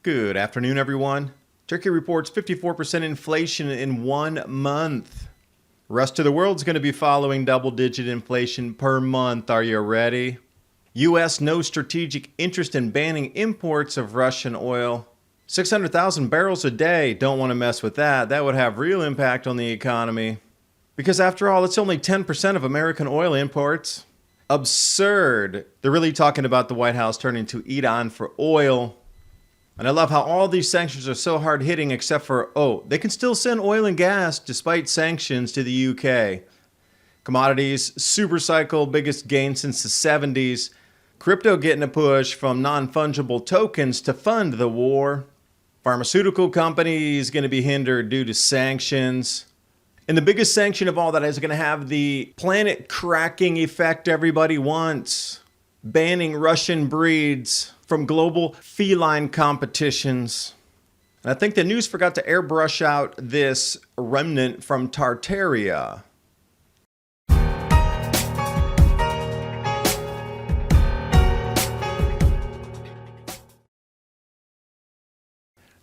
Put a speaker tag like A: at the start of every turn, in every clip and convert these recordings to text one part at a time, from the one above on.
A: Good afternoon, everyone. Turkey reports 54% inflation in 1 month. Rest of the world's going to be following double-digit inflation per month. Are you ready? U.S. no strategic interest in banning imports of Russian oil. 600,000 barrels a day. Don't want to mess with that. That would have real impact on the economy. Because after all, it's only 10% of American oil imports. Absurd. They're really talking about the White House turning to Iran for oil. And I love how all these sanctions are so hard-hitting except for, they can still send oil and gas despite sanctions to the UK. Commodities, super cycle, biggest gain since the 70s. Crypto getting a push from non-fungible tokens to fund the war. Pharmaceutical Companies going to be hindered due to sanctions. And the biggest sanction of all that is going to have the planet-cracking effect everybody wants. Banning Russian breeds from global feline competitions. And I think the news forgot to airbrush out this remnant from Tartaria.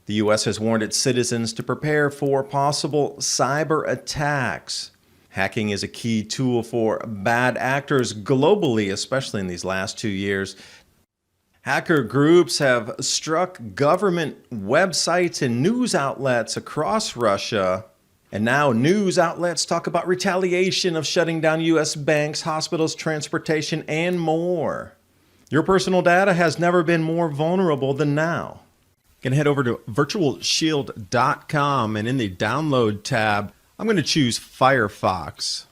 A: The U.S. has warned its citizens to prepare for possible cyber attacks. Hacking is a key tool for bad actors globally, especially in these last 2 years. Hacker groups have struck government websites and news outlets across Russia. And now news outlets talk about retaliation of shutting down U.S. banks, hospitals, transportation, and more. Your personal data has never been more vulnerable than now. You can head over to virtualshield.com, and in the download tab, I'm going to choose Firefox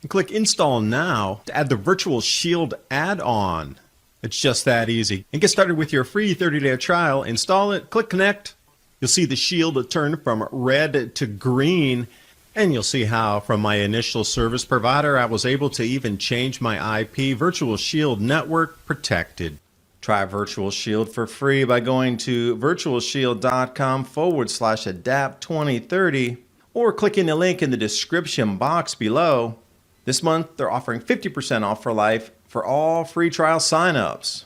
A: and click Install Now to add the Virtual Shield add-on. It's just that easy. And get started with your free 30-day trial. Install it, click Connect. You'll see the shield turn from red to green, and you'll see how from my initial service provider I was able to even change my IP. Virtual Shield Network protected. Try Virtual Shield for free by going to virtualshield.com/adapt2030 or clicking the link in the description box below. This month, they're offering 50% off for life for all free trial signups.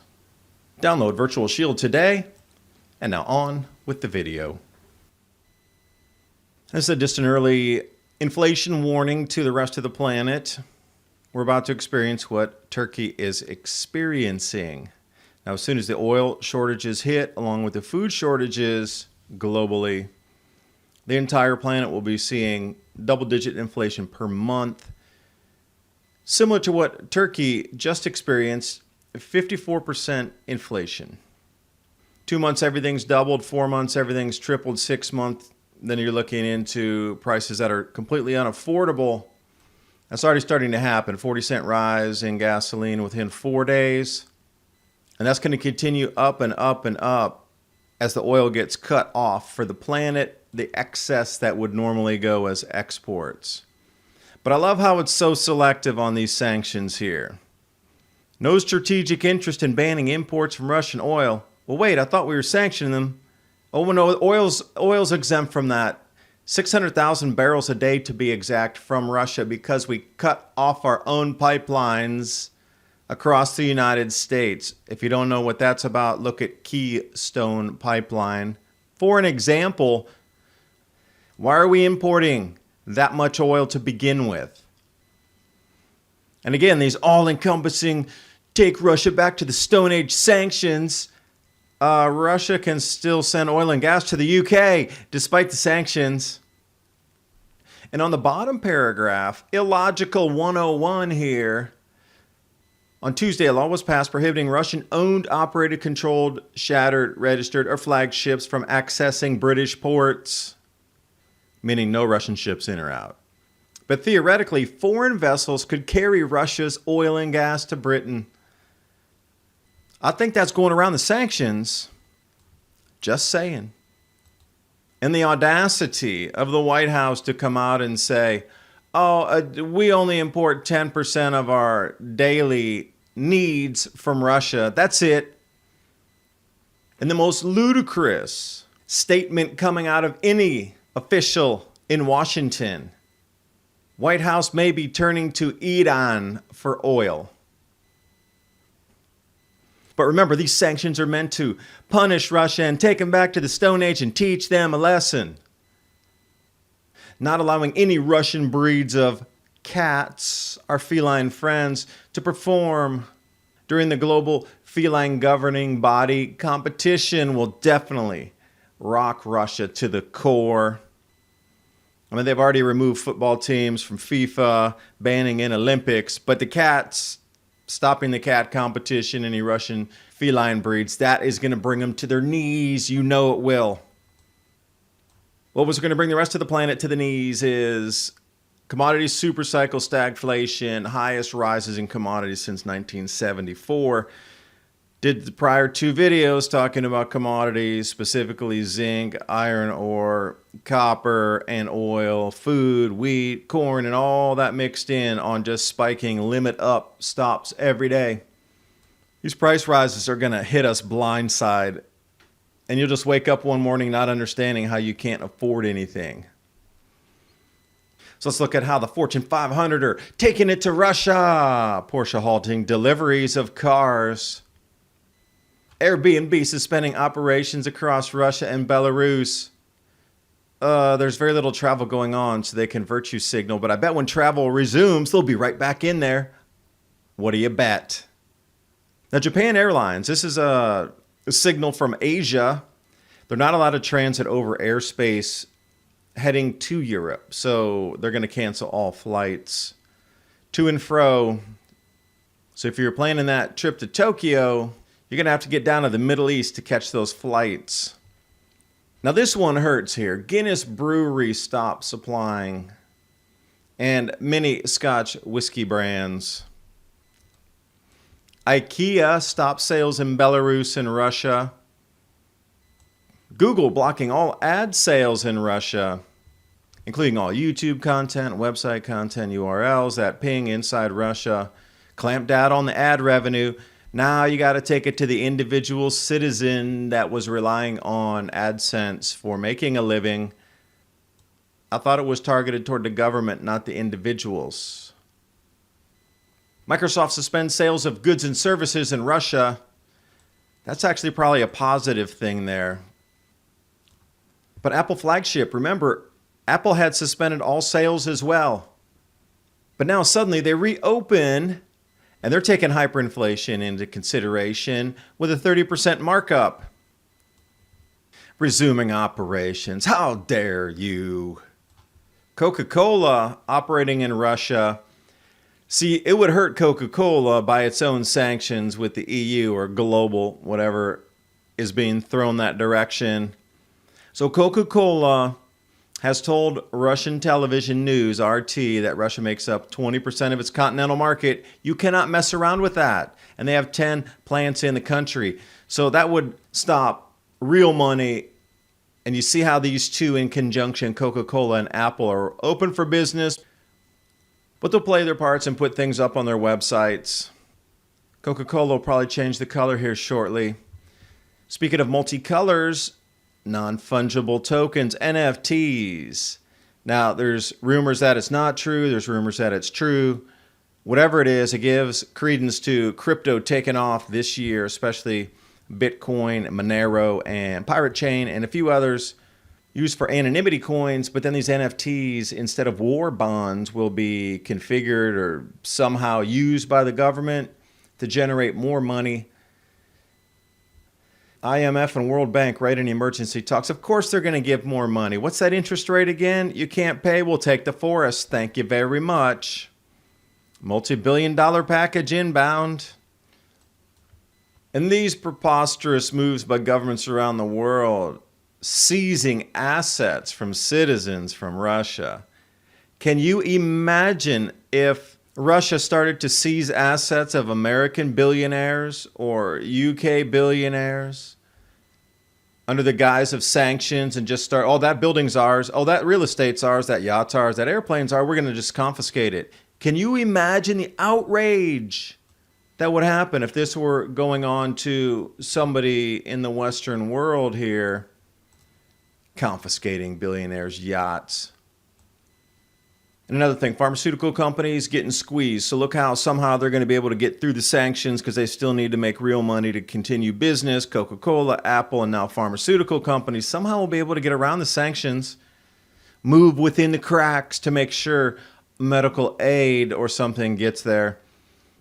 A: Download Virtual Shield today. And now on with the video. This is just an early inflation warning to the rest of the planet. We're about to experience what Turkey is experiencing. Now, as soon as the oil shortages hit, along with the food shortages globally, the entire planet will be seeing double-digit inflation per month. Similar to what Turkey just experienced, 54% inflation. 2 months, everything's doubled. 4 months, everything's tripled. 6 months, then you're looking into prices that are completely unaffordable. That's already starting to happen. 40-cent rise in gasoline within 4 days. And that's going to continue up and up and up as the oil gets cut off for the planet, the excess that would normally go as exports. But I love how it's so selective on these sanctions here. No strategic interest in banning imports from Russian oil. Well, wait, I thought we were sanctioning them. Oh, no, oil's exempt from that. 600,000 barrels a day to be exact from Russia because we cut off our own pipelines across the United States. If you don't know what that's about, look at Keystone Pipeline. For an example, why are we importing that much oil to begin with? And again, these all-encompassing, take Russia back to the Stone Age sanctions. Russia can still send oil and gas to the UK despite the sanctions. And on the bottom paragraph, illogical 101 here. On Tuesday, a law was passed prohibiting Russian-owned, operated, controlled, shattered, registered, or flagged ships from accessing British ports, meaning no Russian ships in or out. But theoretically, foreign vessels could carry Russia's oil and gas to Britain. I think that's going around the sanctions. Just saying. And the audacity of the White House to come out and say, we only import 10% of our daily needs from Russia. That's it. And the most ludicrous statement coming out of any official in Washington. White House may be turning to Iran for oil. But remember, these sanctions are meant to punish Russia and take them back to the Stone Age and teach them a lesson. Not allowing any Russian breeds of cats, our feline friends, to perform during the global feline governing body competition will definitely rock Russia to the core. I mean, they've already removed football teams from FIFA, banning in Olympics, but the cats, stopping the cat competition, any Russian feline breeds, that is going to bring them to their knees. You know it will. What was going to bring the rest of the planet to the knees is commodities supercycle stagflation, highest rises in commodities since 1974. Did the prior two videos talking about commodities, specifically zinc, iron ore, copper, and oil, food, wheat, corn, and all that mixed in on just spiking limit up stops every day. These price rises are going to hit us blindside, and you'll just wake up one morning not understanding how you can't afford anything. So let's look at how the Fortune 500 are taking it to Russia. Porsche halting deliveries of cars. Airbnb suspending operations across Russia and Belarus. There's very little travel going on, so they can virtue signal. But I bet when travel resumes, they'll be right back in there. What do you bet? Now, Japan Airlines, this is a signal from Asia. They're not allowed to transit over airspace heading to Europe, so they're going to cancel all flights to and fro. So if you're planning that trip to Tokyo, you're going to have to get down to the Middle East to catch those flights. Now this one hurts here. Guinness Brewery stopped supplying, and many Scotch whiskey brands. IKEA stopped sales in Belarus and Russia. Google blocking all ad sales in Russia, including all YouTube content, website content, URLs that ping inside Russia. Clamped down on the ad revenue. Now you got to take it to the individual citizen that was relying on AdSense for making a living. I thought it was targeted toward the government, not the individuals. Microsoft suspends sales of goods and services in Russia. That's actually probably a positive thing there. But Apple flagship, remember, Apple had suspended all sales as well. But now suddenly they reopen, and they're taking hyperinflation into consideration with a 30% markup. Resuming operations. How dare you? Coca-Cola operating in Russia. See, it would hurt Coca-Cola by its own sanctions with the EU or global, whatever is being thrown that direction. So Coca-Cola has told Russian television news, RT, that Russia makes up 20% of its continental market. You cannot mess around with that. And they have 10 plants in the country. So that would stop real money. And you see how these two in conjunction, Coca-Cola and Apple, are open for business. But they'll play their parts and put things up on their websites. Coca-Cola will probably change the color here shortly. Speaking of multicolors, non-fungible tokens, NFTs. Now, there's rumors that it's not true. There's rumors that it's true. Whatever it is, it gives credence to crypto taking off this year, especially Bitcoin, Monero, and Pirate Chain, and a few others used for anonymity coins. But then these NFTs, instead of war bonds, will be configured or somehow used by the government to generate more money. IMF and World Bank right in emergency talks. Of course they're going to give more money. What's that interest rate again? You can't pay, we'll take the forest. Thank you very much. Multi-billion-dollar package inbound. And these preposterous moves by governments around the world, seizing assets from citizens from Russia. Can you imagine if Russia started to seize assets of American billionaires or UK billionaires under the guise of sanctions and just start, oh, that building's ours, oh, that real estate's ours, that yacht's ours, that airplane's ours, we're going to just confiscate it. Can you imagine the outrage that would happen if this were going on to somebody in the Western world here, confiscating billionaires' yachts? And another thing, pharmaceutical companies getting squeezed. So look how somehow they're going to be able to get through the sanctions because they still need to make real money to continue business. Coca-Cola, Apple, and now pharmaceutical companies somehow will be able to get around the sanctions, move within the cracks to make sure medical aid or something gets there.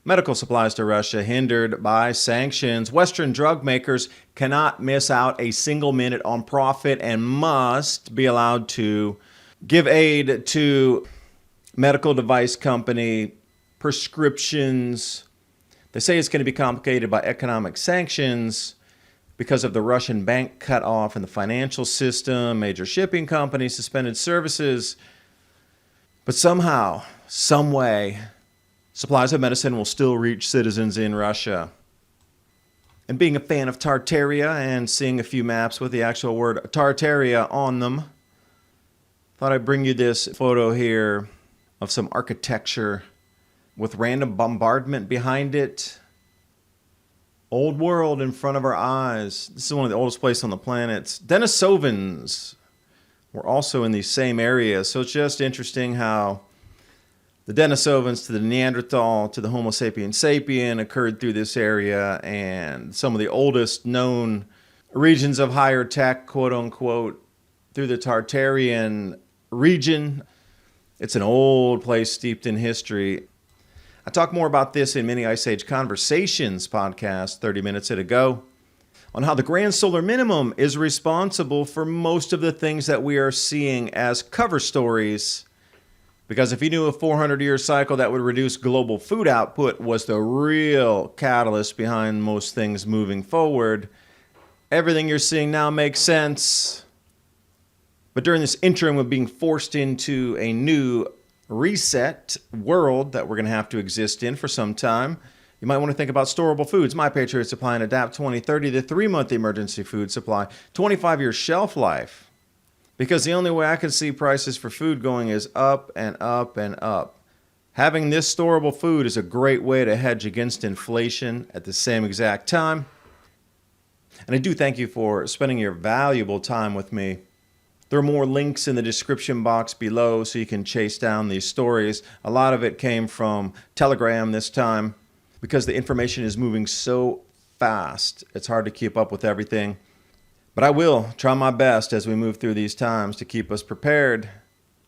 A: Medical supplies to Russia hindered by sanctions. Western drug makers cannot miss out a single minute on profit and must be allowed to give aid to medical device company prescriptions. They say it's going to be complicated by economic sanctions because of the Russian bank cutoff in the financial system, major shipping companies suspended services. But somehow, some way, supplies of medicine will still reach citizens in Russia. And being a fan of Tartaria and seeing a few maps with the actual word Tartaria on them, thought I'd bring you this photo here of some architecture with random bombardment behind it. Old world in front of our eyes. This is one of the oldest places on the planet. Denisovans were also in these same areas. So it's just interesting how the Denisovans to the Neanderthal to the Homo sapiens sapien occurred through this area, and some of the oldest known regions of higher tech, quote unquote, through the Tartarian region. It's an old place steeped in history. I talk more about this in Mini Ice Age Conversations podcast 30 minutes ago on how the grand solar minimum is responsible for most of the things that we are seeing as cover stories. Because if you knew a 400-year cycle that would reduce global food output was the real catalyst behind most things moving forward, everything you're seeing now makes sense. But during this interim of being forced into a new reset world that we're going to have to exist in for some time, you might want to think about storable foods. My Patriot Supply and Adapt 2030, the 3-month emergency food supply, 25-year shelf life. Because the only way I can see prices for food going is up and up and up. Having this storable food is a great way to hedge against inflation at the same exact time. And I do thank you for spending your valuable time with me. There are more links in the description box below so you can chase down these stories. A lot of it came from Telegram this time because the information is moving so fast. It's hard to keep up with everything. But I will try my best as we move through these times to keep us prepared.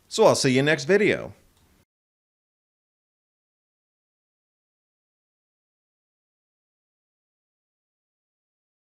A: So I'll see you next video.